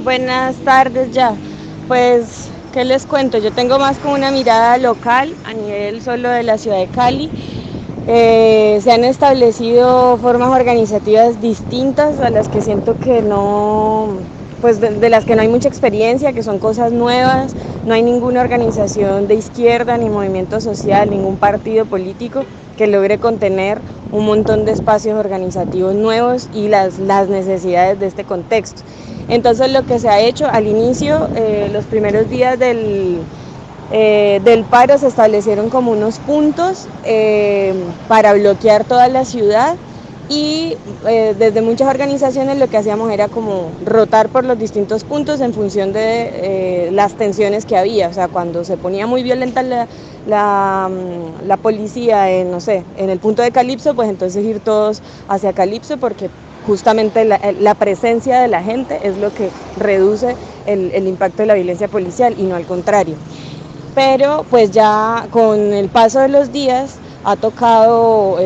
Buenas tardes ya. Pues, ¿qué les cuento? Yo tengo más como una mirada local a nivel solo de la ciudad de Cali. Se han establecido formas organizativas distintas a las que siento que no, pues de las que no hay mucha experiencia, que son cosas nuevas. No hay ninguna organización de izquierda, ni movimiento social, ningún partido político que logre contener un montón de espacios organizativos nuevos y las necesidades de este contexto. Entonces lo que se ha hecho al inicio, los primeros días del paro, se establecieron como unos puntos para bloquear toda la ciudad y desde muchas organizaciones lo que hacíamos era como rotar por los distintos puntos en función de las tensiones que había. O sea, cuando se ponía muy violenta la policía en, no sé, en el punto de Calipso, pues entonces ir todos hacia Calipso, porque justamente la presencia de la gente es lo que reduce el impacto de la violencia policial y no al contrario. Pero pues ya con el paso de los días ha tocado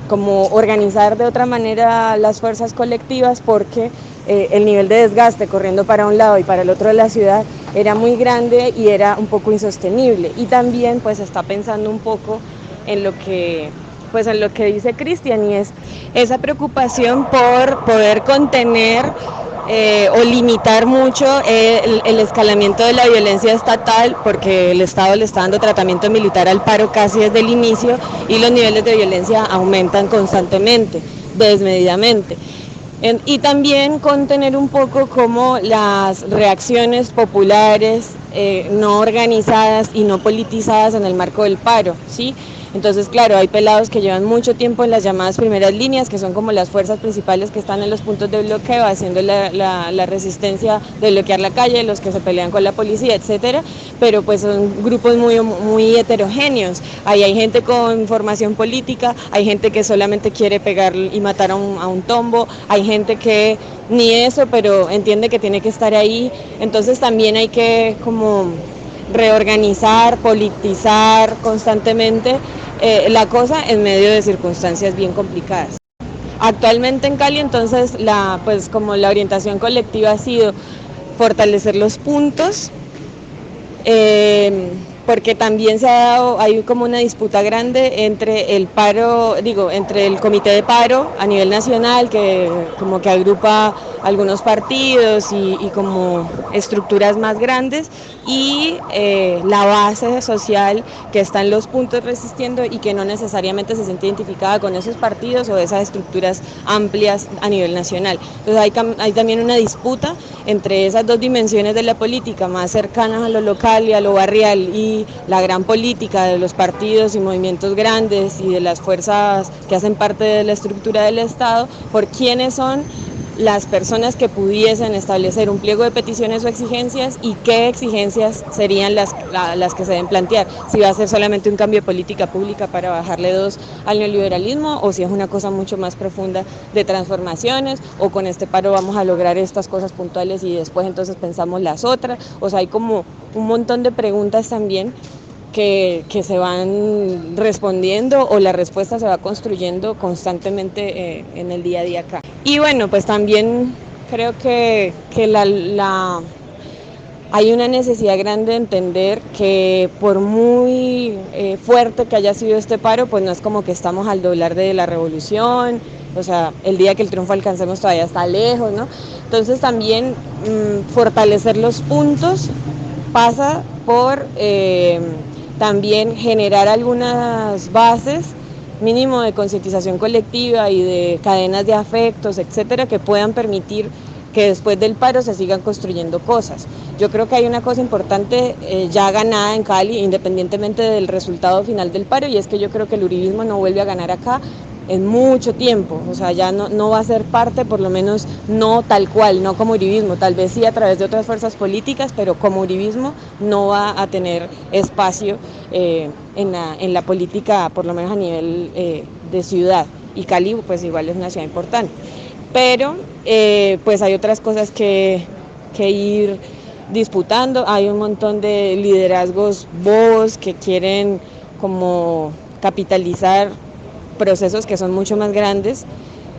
como organizar de otra manera las fuerzas colectivas, porque el nivel de desgaste corriendo para un lado y para el otro de la ciudad era muy grande y era un poco insostenible. Y también pues está pensando un poco en lo que dice Cristian, y es esa preocupación por poder contener o limitar mucho el escalamiento de la violencia estatal, porque el Estado le está dando tratamiento militar al paro casi desde el inicio y los niveles de violencia aumentan constantemente, desmedidamente. Y también contener un poco como las reacciones populares no organizadas y no politizadas en el marco del paro, ¿sí? Entonces, claro, hay pelados que llevan mucho tiempo en las llamadas primeras líneas, que son como las fuerzas principales que están en los puntos de bloqueo, haciendo la resistencia de bloquear la calle, los que se pelean con la policía, etcétera, pero pues son grupos muy heterogéneos. Ahí hay gente con formación política, hay gente que solamente quiere pegar y matar a un tombo, hay gente que ni eso, pero entiende que tiene que estar ahí. Entonces también hay que como reorganizar, politizar constantemente la cosa en medio de circunstancias bien complicadas. Actualmente en Cali, entonces, pues como la orientación colectiva ha sido fortalecer los puntos, porque también hay como una disputa grande entre el paro, entre el comité de paro a nivel nacional, que como que agrupa algunos partidos y como estructuras más grandes, y la base social que está en los puntos resistiendo y que no necesariamente se siente identificada con esos partidos o esas estructuras amplias a nivel nacional. Entonces hay también una disputa entre esas dos dimensiones de la política, más cercanas a lo local y a lo barrial, y la gran política de los partidos y movimientos grandes y de las fuerzas que hacen parte de la estructura del Estado, por quiénes son las personas que pudiesen establecer un pliego de peticiones o exigencias, y qué exigencias serían las que se deben plantear. Si va a ser solamente un cambio de política pública para bajarle dos al neoliberalismo, o si es una cosa mucho más profunda de transformaciones, o con este paro vamos a lograr estas cosas puntuales y después entonces pensamos las otras. O sea, hay como un montón de preguntas también que se van respondiendo, o la respuesta se va construyendo constantemente en el día a día acá. Y bueno, pues también creo que hay una necesidad grande de entender que por muy fuerte que haya sido este paro, pues no es como que estamos al doblar de la revolución. O sea, el día que el triunfo alcancemos todavía está lejos, ¿no? Entonces también fortalecer los puntos pasa por también generar algunas bases mínimo de concientización colectiva y de cadenas de afectos, etcétera, que puedan permitir que después del paro se sigan construyendo cosas. Yo creo que hay una cosa importante ya ganada en Cali, independientemente del resultado final del paro, y es que yo creo que el uribismo no vuelve a ganar acá en mucho tiempo. O sea, ya no va a ser parte, por lo menos no tal cual, no como uribismo, tal vez sí a través de otras fuerzas políticas, pero como uribismo no va a tener espacio en la política, por lo menos a nivel de ciudad. Y Cali pues igual es una ciudad importante, pero pues hay otras cosas que ir disputando. Hay un montón de liderazgos bobos que quieren como capitalizar procesos que son mucho más grandes,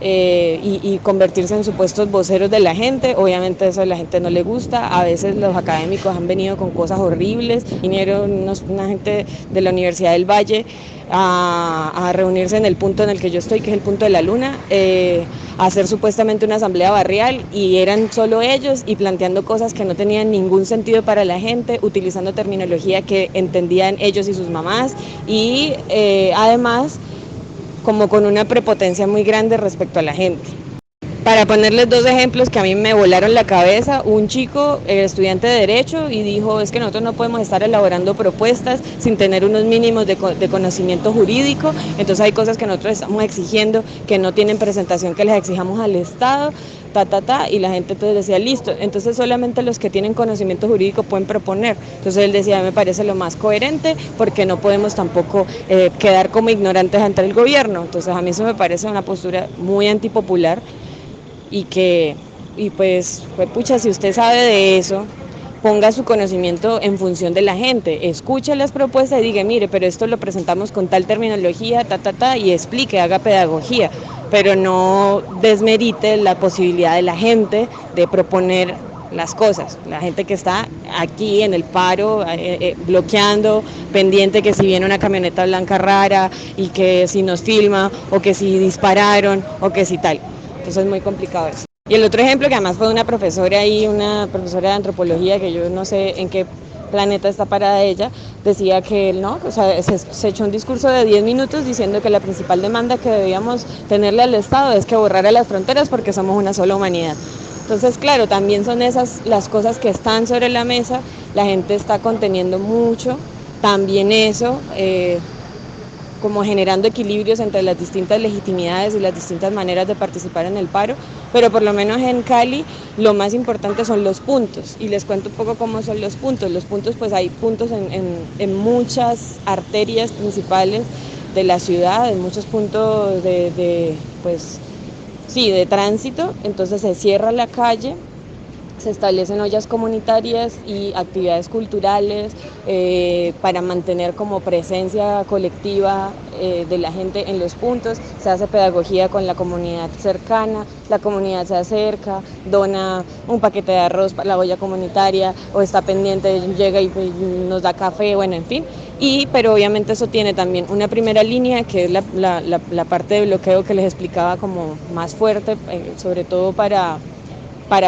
y convertirse en supuestos voceros de la gente. Obviamente eso a la gente no le gusta. A veces los académicos han venido con cosas horribles. Vinieron una gente de la Universidad del Valle a reunirse en el punto en el que yo estoy, que es el punto de la Luna, a hacer supuestamente una asamblea barrial, y eran solo ellos y planteando cosas que no tenían ningún sentido para la gente, utilizando terminología que entendían ellos y sus mamás, y además como con una prepotencia muy grande respecto a la gente. Para ponerles dos ejemplos que a mí me volaron la cabeza, un chico, estudiante de Derecho, y dijo, es que nosotros no podemos estar elaborando propuestas sin tener unos mínimos de conocimiento jurídico, entonces hay cosas que nosotros estamos exigiendo que no tienen presentación, que les exijamos al Estado, y la gente entonces decía, listo, entonces solamente los que tienen conocimiento jurídico pueden proponer. Entonces él decía, me parece lo más coherente, porque no podemos tampoco quedar como ignorantes ante el gobierno. Entonces a mí eso me parece una postura muy antipopular, y pues pucha, si usted sabe de eso, ponga su conocimiento en función de la gente, escuche las propuestas y diga, mire, pero esto lo presentamos con tal terminología, y explique, haga pedagogía, pero no desmerite la posibilidad de la gente de proponer las cosas. La gente que está aquí en el paro, bloqueando, pendiente que si viene una camioneta blanca rara y que si nos filma, o que si dispararon, o que si tal. Entonces es muy complicado eso. Y el otro ejemplo, que además fue una profesora ahí, una profesora de antropología, que yo no sé en qué planeta está parada ella, decía que no, o sea, se echó un discurso de 10 minutos diciendo que la principal demanda que debíamos tenerle al Estado es que borrara las fronteras porque somos una sola humanidad. Entonces, claro, también son esas las cosas que están sobre la mesa, la gente está conteniendo mucho, también eso, como generando equilibrios entre las distintas legitimidades y las distintas maneras de participar en el paro, pero por lo menos en Cali lo más importante son los puntos, y les cuento un poco cómo son los puntos. Los puntos, pues hay puntos en muchas arterias principales de la ciudad, en muchos puntos pues sí, de tránsito. Entonces se cierra la calle, se establecen ollas comunitarias y actividades culturales para mantener como presencia colectiva de la gente en los puntos. Se hace pedagogía con la comunidad cercana, la comunidad se acerca, dona un paquete de arroz para la olla comunitaria, o está pendiente, llega y nos da café, bueno, en fin. Pero obviamente eso tiene también una primera línea, que es la parte de bloqueo que les explicaba, como más fuerte, sobre todo para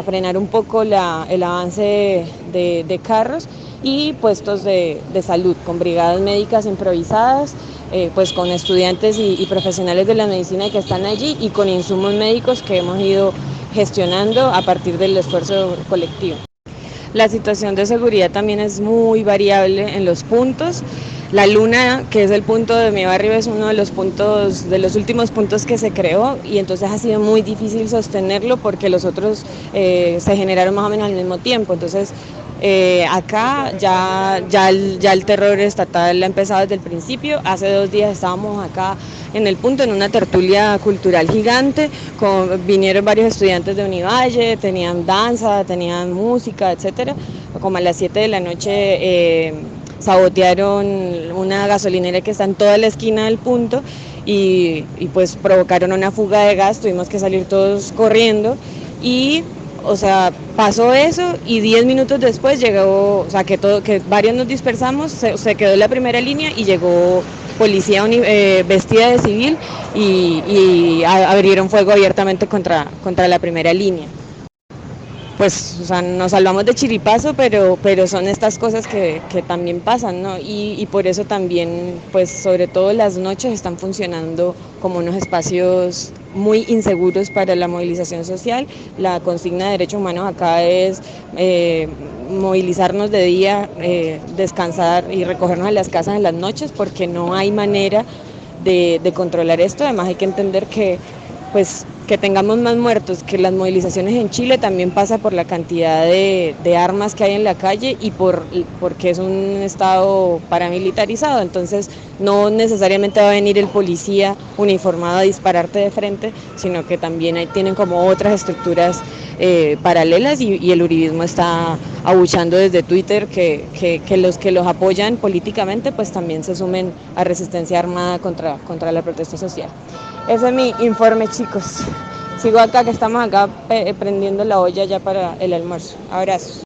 frenar un poco el avance de carros, y puestos de salud con brigadas médicas improvisadas, pues con estudiantes y profesionales de la medicina que están allí, y con insumos médicos que hemos ido gestionando a partir del esfuerzo colectivo. La situación de seguridad también es muy variable en los puntos. La Luna, que es el punto de mi barrio, es uno de los puntos, de los últimos puntos que se creó, y entonces ha sido muy difícil sostenerlo porque los otros se generaron más o menos al mismo tiempo. Entonces acá ya el terror estatal ha empezado desde el principio. Hace 2 días estábamos acá en el punto, en una tertulia cultural gigante, vinieron varios estudiantes de Univalle, tenían danza, tenían música, etcétera. Como a las 7 de la noche sabotearon una gasolinera que está en toda la esquina del punto, y pues provocaron una fuga de gas, tuvimos que salir todos corriendo, y o sea, pasó eso, y 10 minutos después llegó, o sea, que varios nos dispersamos, se quedó la primera línea y llegó policía vestida de civil, y abrieron fuego abiertamente contra la primera línea. Pues, o sea, nos salvamos de chiripazo, pero son estas cosas que también pasan, ¿no? Y por eso también, pues, sobre todo las noches están funcionando como unos espacios muy inseguros para la movilización social. La consigna de derechos humanos acá es movilizarnos de día, descansar y recogernos en las casas en las noches, porque no hay manera de controlar esto. Además hay que entender que pues que tengamos más muertos, que las movilizaciones en Chile también pasa por la cantidad de armas que hay en la calle, y porque es un estado paramilitarizado. Entonces no necesariamente va a venir el policía uniformado a dispararte de frente, sino que también tienen como otras estructuras paralelas, y el uribismo está abuchando desde Twitter que los que los apoyan políticamente pues también se sumen a resistencia armada contra la protesta social. Ese es mi informe, chicos. Sigo acá, que estamos acá prendiendo la olla ya para el almuerzo. Abrazos.